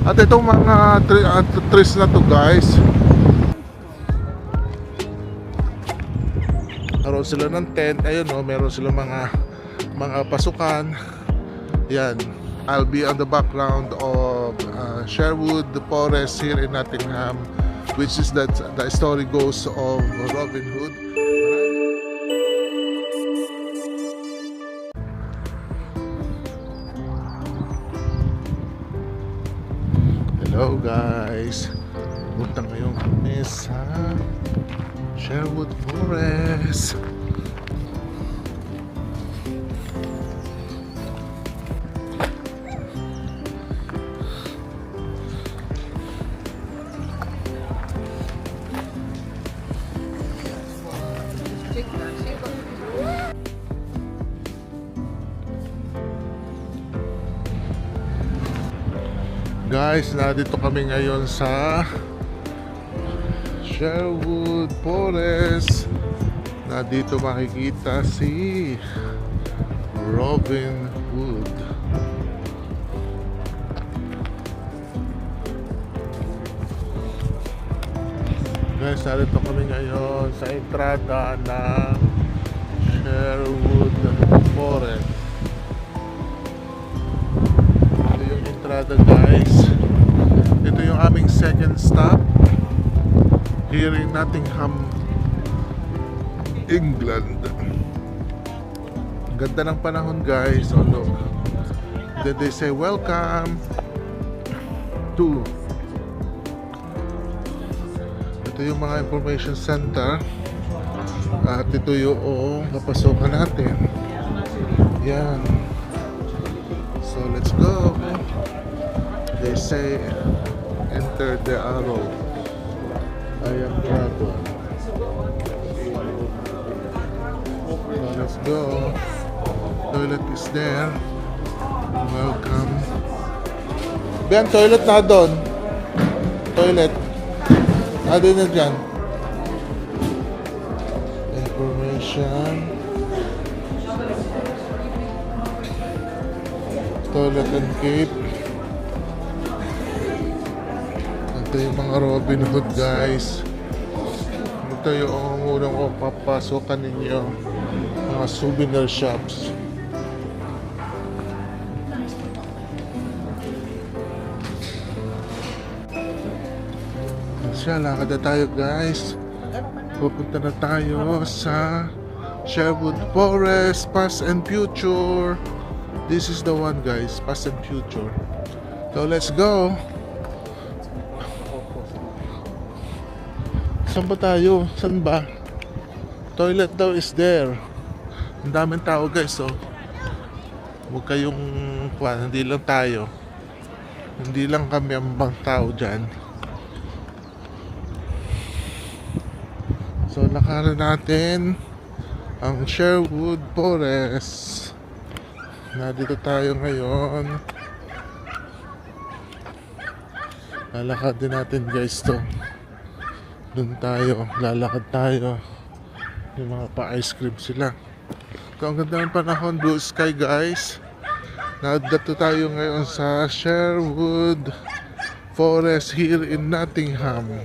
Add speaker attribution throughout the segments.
Speaker 1: At itong mga trees na to guys, meron sila ng tent. Ayun no, meron sila mga pasukan. Yan, I'll be on the background of Sherwood Forest here in Nottingham, which is that the story goes of Robin Hood. Hello guys, punta ngayon kami sa Sherwood Forest. Guys, nandito kami ngayon sa Sherwood Forest. Nandito makikita si Robin Hood. Guys, nandito kami ngayon sa entrada ng Sherwood Forest. Entrada guys, ito yung aming second stop here in Nottingham, England. Ganda ng panahon guys. Oh look, then they say welcome to, ito yung mga information center at ito yung napasokan natin. Yan, so let's go. They say enter the arrow. I am dragon. So let's go. Toilet is there. Welcome. Ben, toilet na doon. Toilet. Doon na dyan. Information. Toilet and cape. Ito yung mga Robin Hood guys. Ito yung unang papasokan ninyo, mga souvenir shops. Siya, lakad na tayo guys. Pupunta na tayo sa Sherwood Forest, past and future. This is the one guys, past and future. So let's go. Saan ba tayo? Saan ba? Toilet daw is there. Ang daming tao guys, so huwag kayong hindi lang tayo. Hindi lang kami ang bang tao dyan. So lakaran natin ang Sherwood Forest. Nandito tayo ngayon. Lalakad din natin guys to. Doon tayo, lalakad tayo. Yung mga pa-ice cream sila. So ang ganda ng panahon, blue sky guys. Nandito tayo ngayon sa Sherwood Forest here in Nottingham.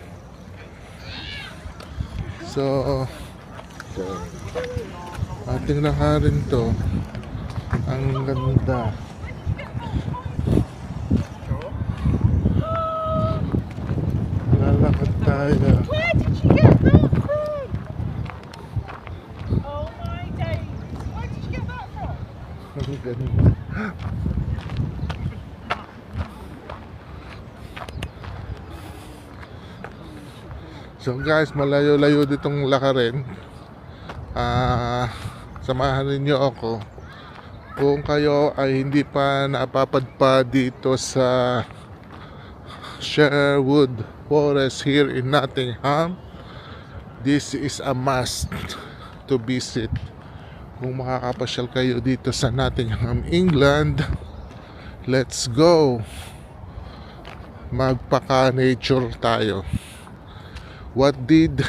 Speaker 1: So ating lakarin to. Ang ganda. Lalakad tayo.
Speaker 2: Where did you get that from? Oh my days. Where did you get that from?
Speaker 1: Ang ganda. So guys, malayo-layo ditong lakarin. Samahan ninyo ako. Kung kayo ay hindi pa napapadpad dito sa Sherwood Forest here in Nottingham, this is a must to visit. Kung makakapasyal kayo dito sa Nottingham, England, let's go. Magpaka-nature tayo. What did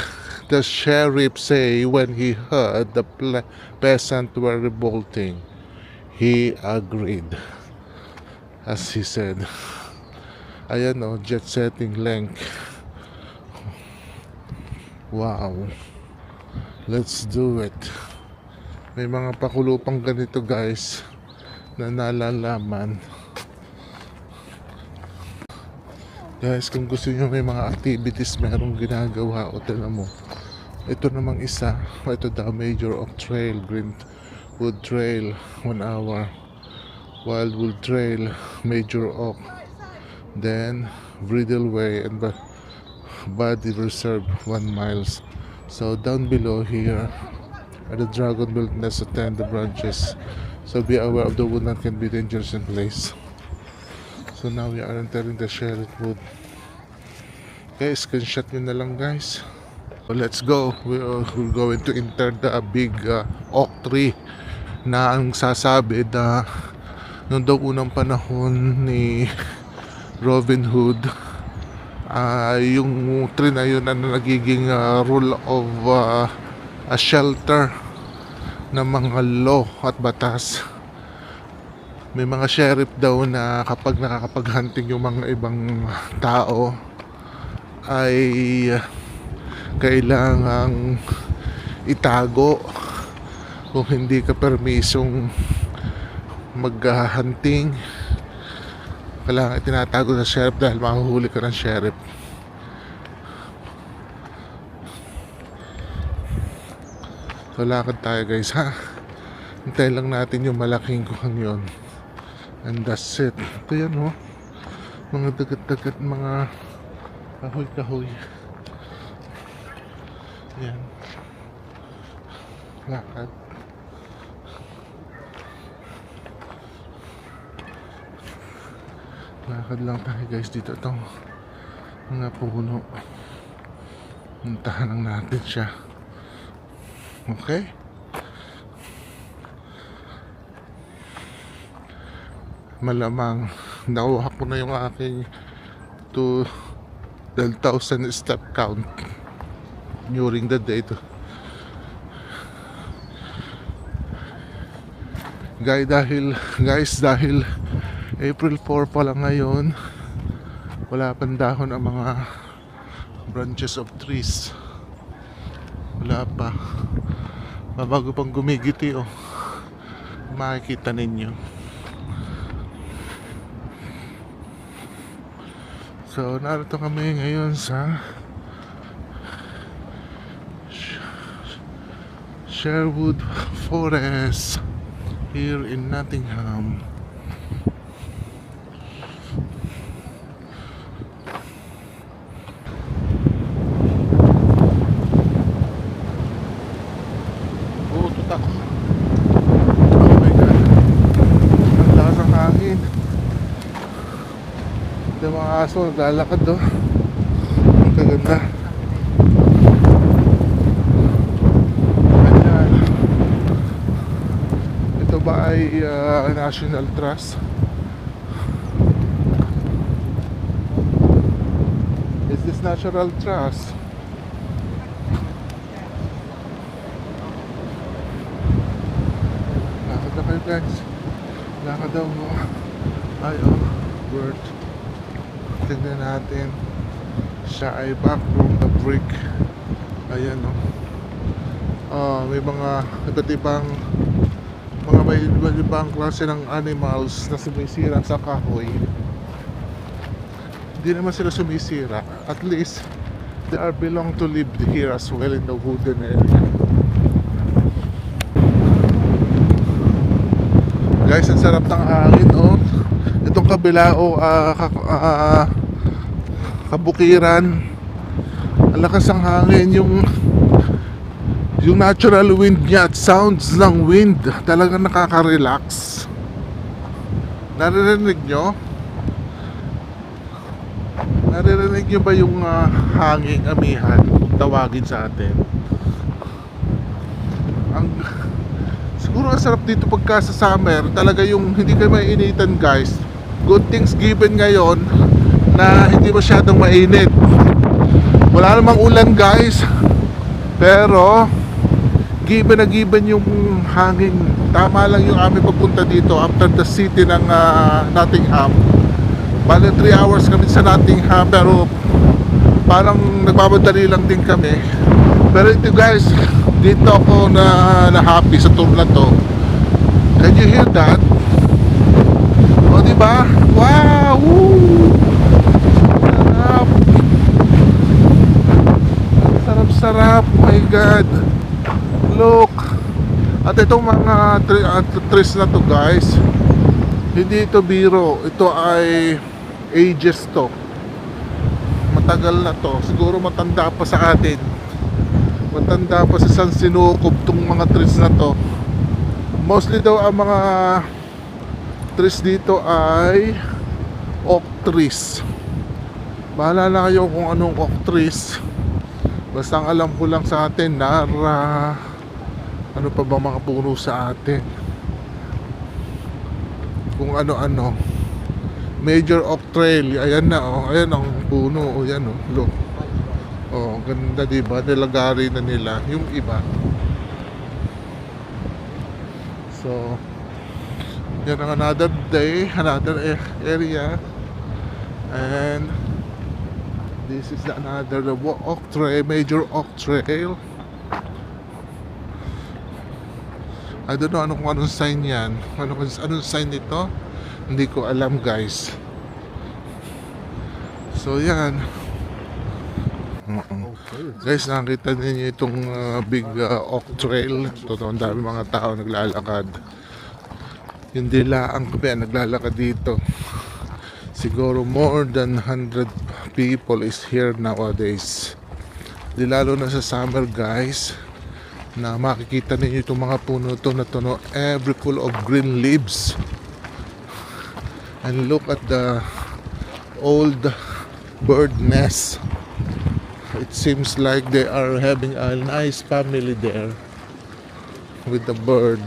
Speaker 1: the sheriff say when he heard the peasants were revolting? He agreed. As he said, Ayan o, jet setting length. Wow. Let's do it. May mga pakulo pang ganito guys na nalalaman. Guys, kung gusto nyo may mga activities merong ginagawa o tinan mo. Ito namang isa. Ito daw Major Oak Trail, Greenwood Trail, 1 hour. Wildwood Trail, Major Oak. Then Bridleway and Body Reserve 1 miles. So down below here are the dragon built nest of tender branches. So be aware of the wood that can be dangerous in place. So now we are entering the Sherwood Wood. Okay, screenshot nyo na lang guys. So let's go. We're going to enter the big oak tree na ang sasabi na noong daw unang panahon ni Robin Hood, yung tree na yun ano nagiging rule of a shelter ng mga law at batas. May mga sheriff daw na kapag nakakapag-hunting yung mga ibang tao ay kailangang itago kung hindi ka permisong mag-hunting. Kailangan itinatago sa sheriff dahil mahuhuli ka ng sheriff. So lakad tayo guys ha. Hintay lang natin yung malaking kuhang yon. And that's it. Ito yan oh. Mga dagat-dagat, mga kahoy-kahoy. Yan. Lakad. Lakad lang tayo guys dito. Itong mga puno. Puntahan lang natin siya. Okay? Malamang nakuha ko na yung aking 12,000 step count during the day to. Guys, dahil April 4 pa lang ngayon, wala pang dahon ang mga branches of trees. Wala pa. Bago pang gumigiti oh. Makikita ninyo. So, narito kami ngayon sa Sherwood Forest here in Nottingham. Oh, tutak. Oh my God. Ang lakas ng hangin. Yung mga aso naglalakad oh. Ang kaganda. Ayan. Ito ba ay National Trust? Is this Natural Trust? Lakad na kayo guys. Lakad daw mo. Ay oh, bird. Tingnan natin. Siya ay back from the brick. Ayan oh. May mga iba't ibang klase ng animals na sumisira sa kahoy. Hindi naman sila sumisira. At least they are belong to live here as well in the wooden area. Guys, ang sarap ng hangin oh. Itong kabila o kabukiran, ang lakas ng hangin, yung natural wind niya at sounds ng wind talagang nakaka-relax. Naririnig nyo? Naririnig nyo ba yung hanging amihan kung tawagin sa atin? Siguro ang sarap dito pagka sa summer, talaga yung hindi kayo mainitan guys. Good things given ngayon na hindi masyadong mainit. Wala namang ulan guys, pero given na given yung hangin. Tama lang yung aming pagpunta dito after the city ng Nottingham. Bale 3 hours kami sa Nottingham, pero parang nagmamadali lang din kami. Pero ito guys, dito ako na happy sa tour na to. Can you hear that? O diba? Wow! Woo! Sarap! Sarap-sarap! My God! Look! At itong mga trees na to guys, hindi ito biro. Ito ay ages to. Matagal na to. Siguro matanda pa sa atin. Matanda pa sa San Sinukob tong mga trees na to. Mostly daw ang mga trees dito ay oak trees. Bahala na kayo kung anong oak trees. Basta ang alam ko lang sa atin, Nara, ano pa ba mga puno sa atin, kung ano-ano. Major Oak Trail, ayan na oh, ayan ang puno, oh yan oh, look. Oh, ganda diba, nilagari na nila yung iba. So, yan ang another day, another area. And this is another oak trail, major oak trail. I don't know kung anong sign yan. Anong sign nito? Hindi ko alam guys. So yan. Guys, nakita ninyo itong big oak trail. Totoo, ang dami mga tao naglalakad. Hindi lang kami naglalakad dito. Siguro more than 100 people is here nowadays. Di lalo na sa summer guys, na makikita ninyo itong mga puno to na tuno, every full of green leaves. And look at the old bird nest. It seems like they are having a nice family there with the bird.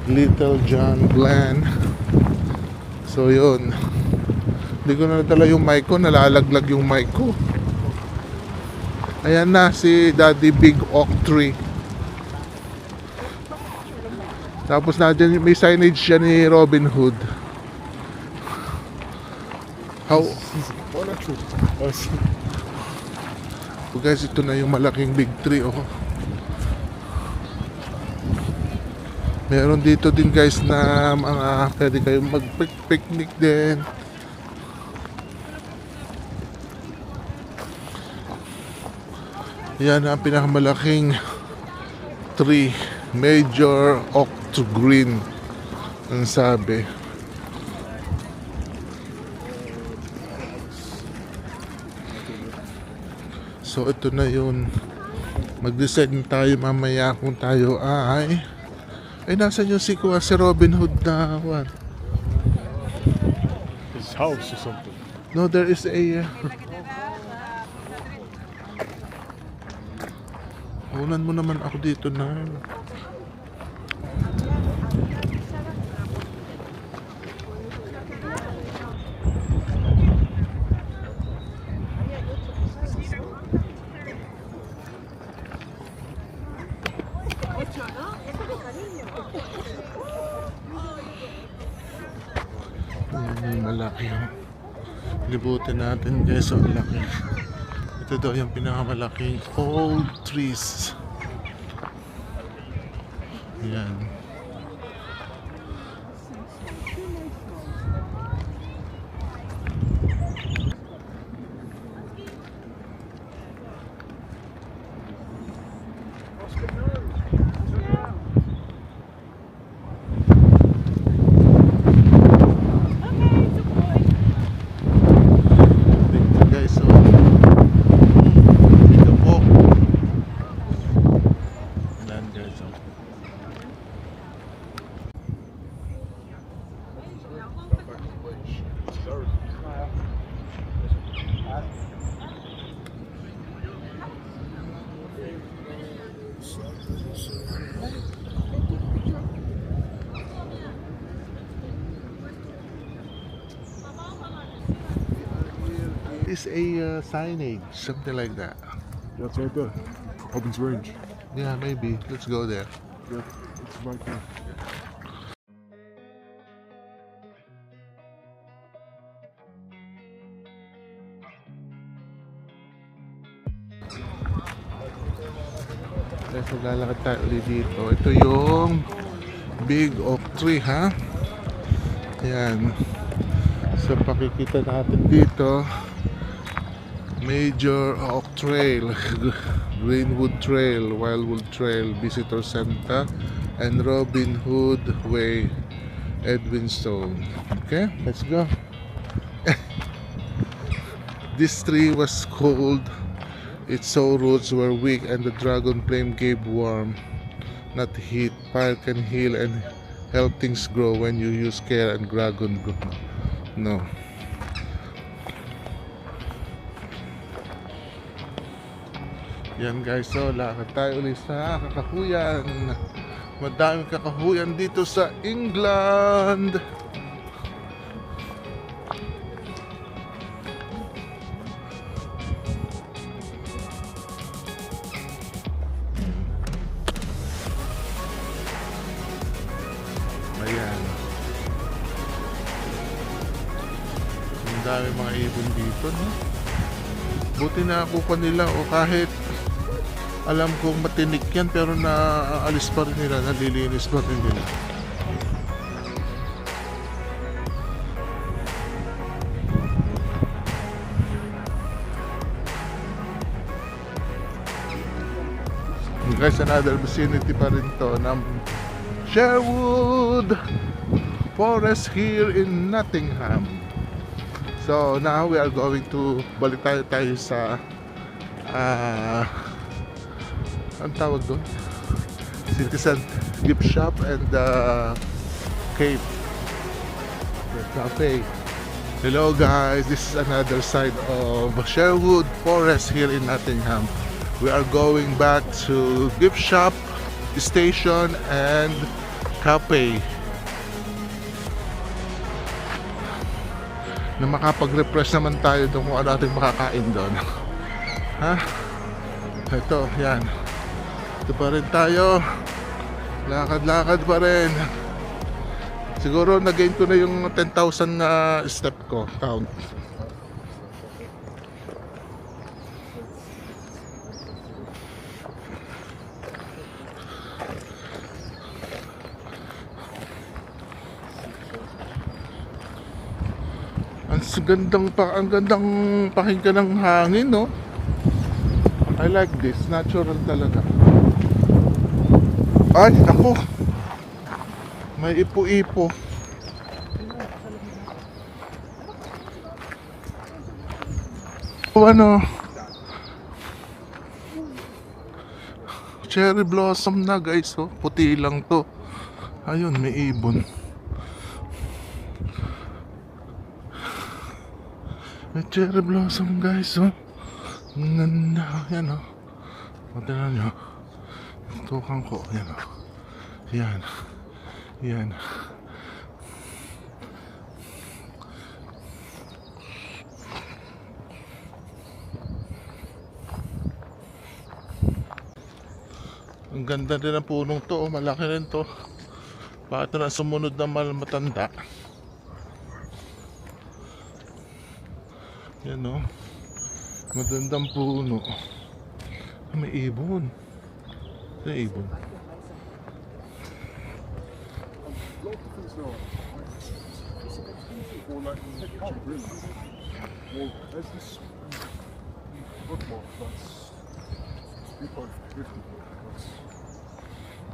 Speaker 1: Little John Glenn. So yun, hindi ko na nadala yung mic ko, nalalaglag yung mic ko. Ayan na si Daddy Big Oak Tree. Tapos natin may signage siya ni Robin Hood. How? So guys, ito na yung malaking big tree oh. Meron dito din guys na mga pwede kayong mag-picnic din. Yan ang pinakamalaking tree, major oak to green ang sabi. So ito na yun. Mag-decide na tayo mamaya kung tayo ay nasan yung si Robin Hood na what?
Speaker 3: His house or something.
Speaker 1: No, there is a unan mo naman ako dito na. Malaki yung libutin natin guys, ang laki. Ito daw yung pinakamalaking old trees. Yan. Is a signage, something like that.
Speaker 3: Yeah, it's right there. Robin's Range.
Speaker 1: Yeah, maybe. Let's go there.
Speaker 3: Yeah, it's right there.
Speaker 1: Maglalakad tayo ulit dito. Ito yung big oak tree, ha? Ayan. So pakikita natin dito, Major Oak Trail, Greenwood Trail, Wildwood Trail, Visitor Center, and Robin Hood Way, Edwinstone. Okay, let's go. This tree was cold, its sour roots were weak, and the dragon flame gave warmth, not heat. Fire can heal and help things grow when you use care and dragon grow. No. Yan guys, so lakad tayo ulit sa kakahuyan. Madaming kakahuyan dito sa England. Ayan. Ang dami mga ibon dito, no? Buti na kukuha nila o kahit alam kong matinik yan pero naaalis pa rin nila, nalilinis pa rin nila. Guys, another vicinity pa rin to ng Sherwood Forest here in Nottingham. So now we are going to balik tayo sa ang tawag doon? Citizen Gift Shop and Cave, the cafe. Hello guys, this is another side of Sherwood Forest here in Nottingham. We are going back to gift shop, station, and cafe na makapag-refresh naman tayo doon kung ano ating makakain doon. Ha? Ito, yan. Ito pa rin tayo. Lakad-lakad pa rin. Siguro nag-gain ko na yung 10,000 na step ko count. Ang gandang pakinggan ng hangin, no? I like this, natural talaga. Ay, ako. May ipo-ipo. Ano? Cherry blossom na guys, oh. Puti lang to. Ayun, may ibon. May cherry blossom guys, oh. Ang ganda, yan oh. Tignan nyo. Tukan ko, yan oh. Yan. Yan. Ang ganda din ang punong to, oh. Malaki rin to. Bakit na sumunod na matanda? Yan o. Magandang puno. May ibon. May ibon.
Speaker 3: Well, there's this bookmark that's 3.50.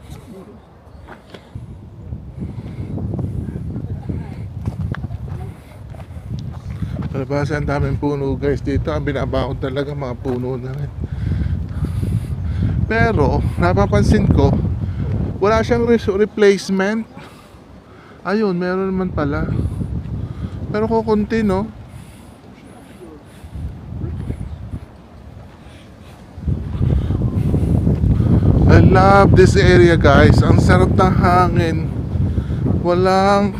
Speaker 3: That's cool.
Speaker 1: Palabasa, ang daming puno guys dito. Ang binabakot talaga mga puno na rin. Pero napapansin ko wala siyang replacement. Ayun, meron naman pala. Pero kukunti, no? I love this area guys. Ang sarap ng hangin. Walang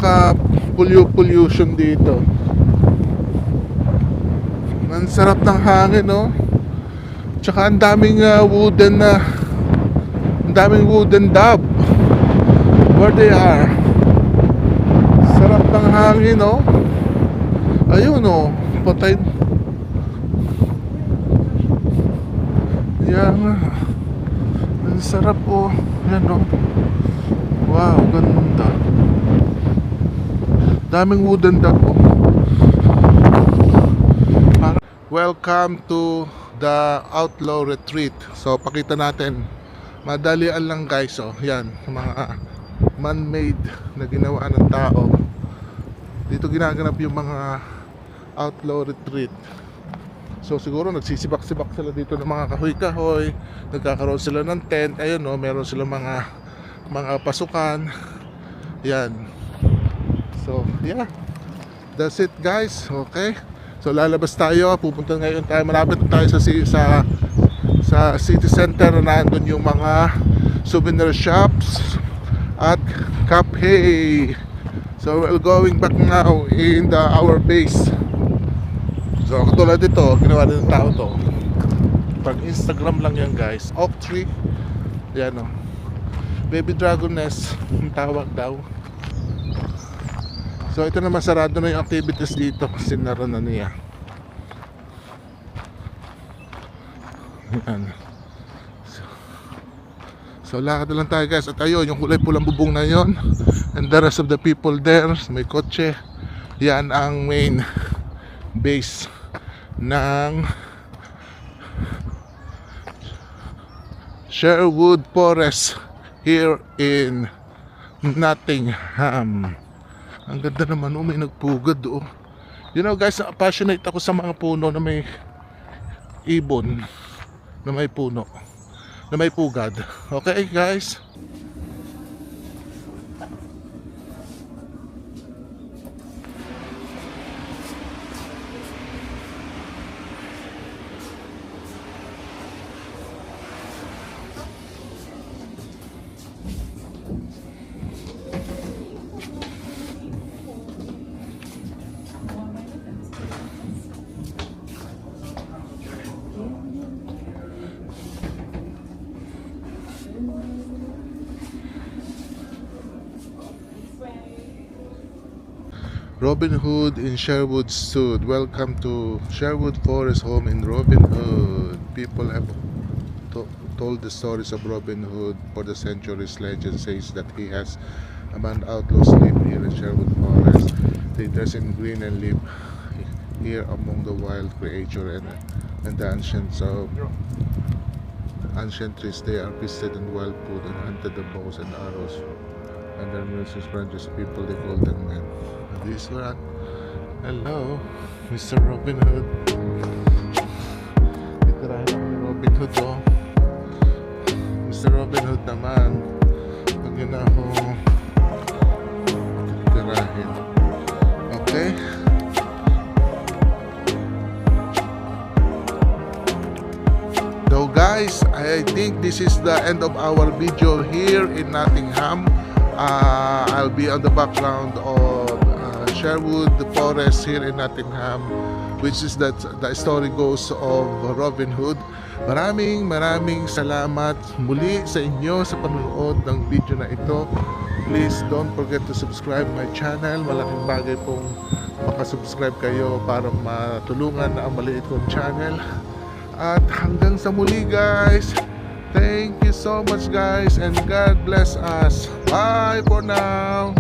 Speaker 1: pollution dito. Ang sarap ng hangin, no? Tsaka ang daming wooden dove. Where they are. Sarap ng hangin, no? Ayun, no? Patay. Yan nga. Ang sarap po. Yan o. Wow, ganda. Daming wooden duck po. Welcome to the Outlaw Retreat. So pakita natin. Madalian lang guys. Oh, yan. Mga man-made na ginawa ng tao. Dito ginaganap yung mga Outlaw Retreat. So siguro nagsisibak-sibak sila dito ng mga kahoy-kahoy. Nagkakaroon sila ng tent. Ayun no, meron sila mga pasukan. Yan. So yeah, that's it guys. Okay, so lalabas tayo. Pupunta ngayon tayo. Malapit na tayo sa city center na nandun yung mga souvenir shops at cafe. So we're going back now in our base. So katulad dito, ginawa din ng tao to. Pag Instagram lang yan guys. Oak tree. Yan o. Baby dragon nest ang tawag daw. So ito naman, sarado na yung activities dito. Sinara na niya. Yan. So lakad na lang tayo guys. At ayun, yung kulay pulang bubong na yon. And the rest of the people there, may kotse. Yan ang main base ng Sherwood Forest here in Nottingham. Ang ganda naman, may nagpugad oh. You know guys, passionate ako sa mga puno na may ibon, na may puno, na may pugad. Okay guys. Robin Hood in Sherwood Sud. Welcome to Sherwood Forest Home in Robin Hood. People have told the stories of Robin Hood for the centuries. Legend says that he has a band outlaws live here in Sherwood Forest. They dress in green and live here among the wild creature and the ancients of ancient trees. They are feasted on wild food and hunted the bows and arrows. And their music branches people, they call them men. This one. Hello, Mr. Robin Hood. Titirahin ako ni Robin Hood oh. Mr. Robin Hood naman. Pag yun ako titirahin. Okay. So guys, I think this is the end of our video here in Nottingham. I'll be on the background of Sherwood Forest here in Nottingham, which is that the story goes of Robin Hood. Maraming salamat muli sa inyo sa panonood ng video na ito. Please don't forget to subscribe my channel. Malaking bagay pong makasubscribe kayo para matulungan na ang maliit kong channel. At hanggang sa muli guys. Thank you so much guys, and God bless us. Bye for now.